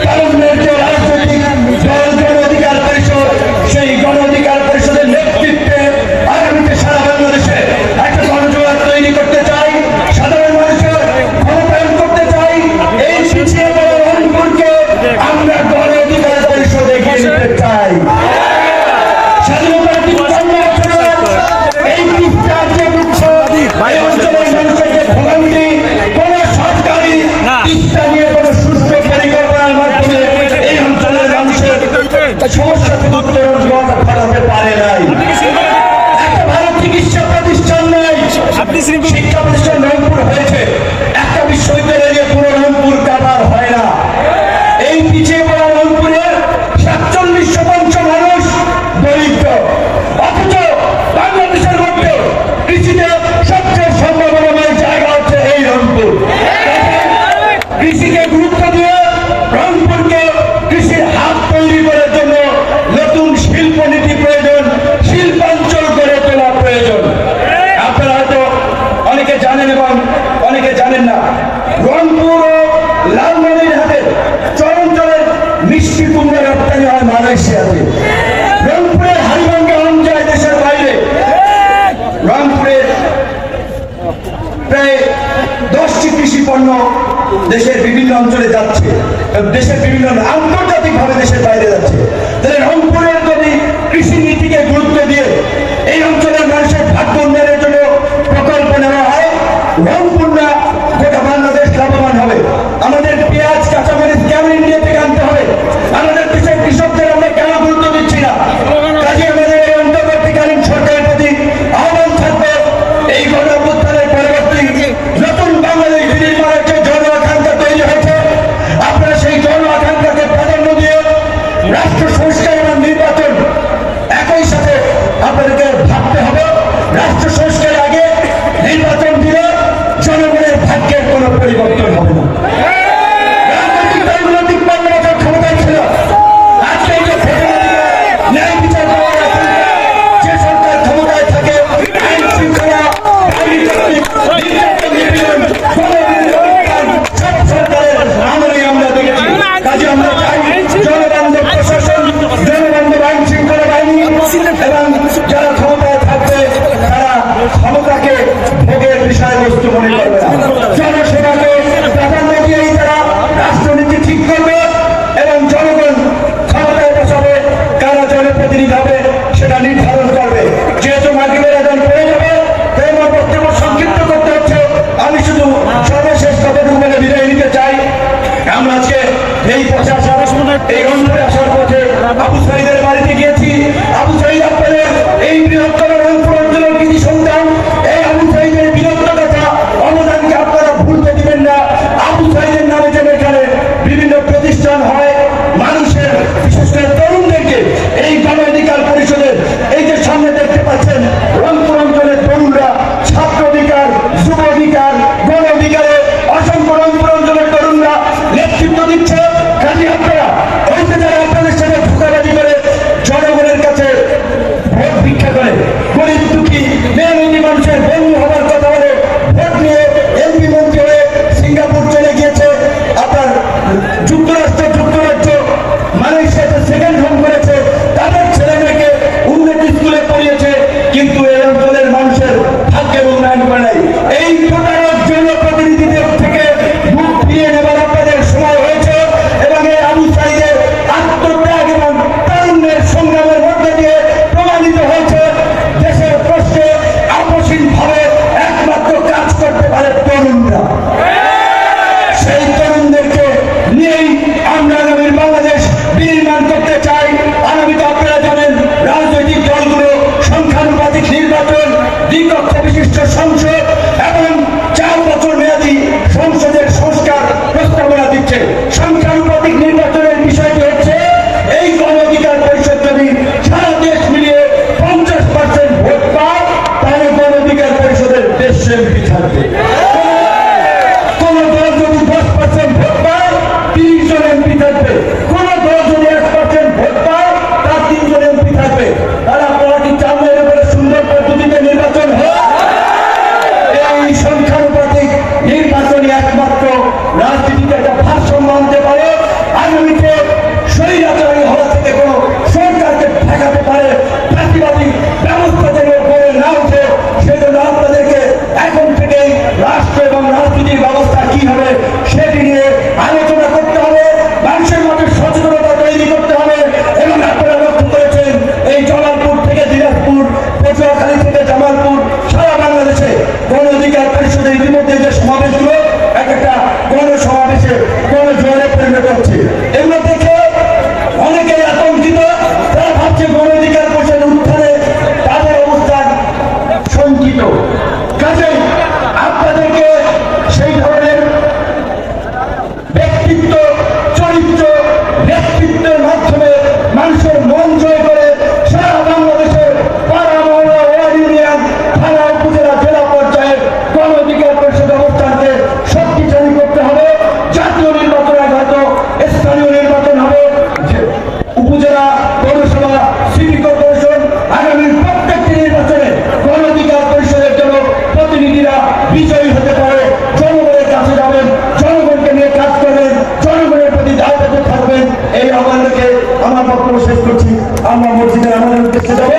তারুণ্যের যে রাজনৈতিক দল গণ অধিকার পরিষদ, সেই গণ অধিকার পরিষদের নেতৃত্বে আগামীতে সারা বাংলাদেশে একটা গণজোয়ার তৈরি করতে চাই, সাধারণ মানুষের ক্ষমতায়ন করতে চাই। এই পিছিয়ে পড়া রংপুরকে আমরা গণ অধিকার পরিষদে এগিয়ে নিতে চাই। স্বাধীনতার ৫৩ বছরের এই তিস্তার যে দুঃখ, এই অঞ্চলের মানুষের যে ভোগান্তি, কোন সরকারি তিস্তা নিয়ে কোন সুস্থ পরিকল্পনার মাধ্যমে এই অঞ্চলের মানুষের সমস্যা থেকে উত্তরণ ঘটাতে পারে নাই। একটা ভালো চিকিৎসা প্রতিষ্ঠান নেই, শিক্ষা প্রতিষ্ঠান রংপুর হয়েছে, একটা বিশ্ববিদ্যালয় নিয়ে পুরো রংপুর কাভার হয় না। এই পিছিয়ে পড়া রংপুরের ৪৭% মানুষ দরিদ্র, অথচ বাংলাদেশের মধ্যে কৃষিতে সবচেয়ে সম্ভাবনাময় জায়গা হচ্ছে এই রংপুর। কৃষিকে গুরুত্ব দিয়ে রংপুরকে কৃষির হাত তৈরি করার জন্য নতুন শিল্পনীতি প্রয়োজন, শিল্পাঞ্চল গড়ে তোলা প্রয়োজন। আপনারা হয়তো অনেকে জানেন এবং অনেকে জানেন না, রংপুর ও লালমনিরহাটের চরাঞ্চলের মিষ্টি কুমড়া রপ্তানি হয় মালয়েশিয়াতে। রংপুরের হাড়িভাঙ্গা আম যায় দেশের বাইরে। রংপুরের প্রায় 10টি কৃষি পণ্য দেশের বিভিন্ন অঞ্চলে যাচ্ছে, দেশের বিভিন্ন আন্তর্জাতিকভাবে দেশের বাইরে যাচ্ছে। তাহলে রংপুরের যদি কৃষি নীতিকে গুরুত্ব দিয়ে এই অঞ্চলের মানুষের ভাগ্য উন্নয়নের জন্য প্রকল্প নেওয়া হয়, রংপুর না গোটা বাংলাদেশ লাভবান হবে। আমাদের পেঁয়াজ কাঁচামরিচ কেন ইন্ডিয়া থেকে আনতে হবে? আমাদের দেশের কৃষকদের আমরা কেন গুরুত্ব দিচ্ছি না? কাজে আমাদের এই অন্তর্বর্তীকালীন সরকারের প্রতি আহ্বান থাকবে, এই গণ অভ্যুত্থানের পরবর্তী নতুন বাংলাদেশ বিনির্মাণের যে জন আকাঙ্ক্ষা তৈরি হয়েছে, আপনারা সেই জন আকাঙ্ক্ষাকে প্রাধান্য দিয়ে রাষ্ট্র সংস্কার এবং নির্বাচন একই সাথে আপনাদেরকে ভাবতে হবে। রাষ্ট্র সংস্কারের আগে নির্বাচন দিলে জনগণের ভাগ্যের কোন পরিবর্তন হবে না। রাজনৈতিক দলগুলোর ৫৩ বছর ক্ষমতায় ছিল, আজকে ন্যায় বিচার করার যে সরকার ক্ষমতায় থাকে, আইন শৃঙ্খলা, সব সরকারের আমলেই আমরা দেখেছি। কাজে আমরা চাই জনবান্ধব প্রশাসন, জনবান্ধব আইন শৃঙ্খলা বাহিনী এবং যারা ক্ষমতায় থাকবে তারা ক্ষমতাকে ভোগের বিষয়বস্তু মনে করবে না। জনসেবাকে প্রাধান্য দিয়েই তারা রাষ্ট্রনীতি ঠিক করবে এবং জনগণ ক্ষমতায় বসাবে, কারা জনপ্রতিনিধি হবে সেটা নির্ধারণ করবে। যেহেতু মার্কেটের এখন পড়ে যাবে, তাই আমার বক্তব্য সংক্ষিপ্ত করতে হচ্ছে। আমি শুধু সর্বশেষ কথাটুকু বলে বিদায় নিতে চাই। আমরা আজকে এই পথে আসার, এই রংপুরে আসার পথে আবু সাইদের বাড়িতে গিয়েছি। আবু সাইদ আপনাদের এই বৃহত্তর রংপুর অঞ্চলের কৃষি সন্তান, এই আবু সাইদের বীরত্ব কথা অবদানকে আপনারা ভুলতে দিবেন না। আবু সাইদের নামে যেন এখানে বিভিন্ন প্রতিষ্ঠান হয়, মানুষের বিশেষ করে তরুণদেরকে এই গণ অধিকার পরিষদের এই যে সামনে দেখতে পাচ্ছেন, রংপুর অঞ্চলের তরুণরা ছাত্র অধিকার, যুব অধিকার, গণ অধিকারে অসংখ্য রংপুর অঞ্চলের তরুণরা নেতৃত্ব দিচ্ছে। কাজে আপনারা হইতে যারা আপনাদের সাথে ধোঁকাবাজি করে জনগণের কাছে ভোট ভিক্ষা করে, গরিব দুঃখী মেহনতি মানুষের বন্ধু হওয়ার কথা বলে ভোট নিয়ে এমপি মন্ত্রী হয়ে সিঙ্গাপুর চলে গিয়েছে, আপনার যুক্তরাজ্য মালয়েশিয়াতে সেকেন্ড হোম করেছে, তাদের ছেলে মেয়েকে উন্নত স্কুলে পড়িয়েছে, কিন্তু এই অঞ্চলের মানুষের ভাগ্যের উন্নয়ন করে নাই। এই প্রতারক জনপ্রতিনিধিদের থেকে মুখ ফিরিয়ে নেবার আপনাদের সময় হয়েছে এবং এই আবু সাইদের আত্মত্যাগ এবং তারুণ্যের সংগ্রামের মধ্যে দিয়ে প্রমাণিত হয়েছে দেশের প্রশ্নে আপসীনভাবে আমার বক্তব্য শেষ করছি। আমরা মসজিদের আমাদের উদ্দেশ্যে যাবো।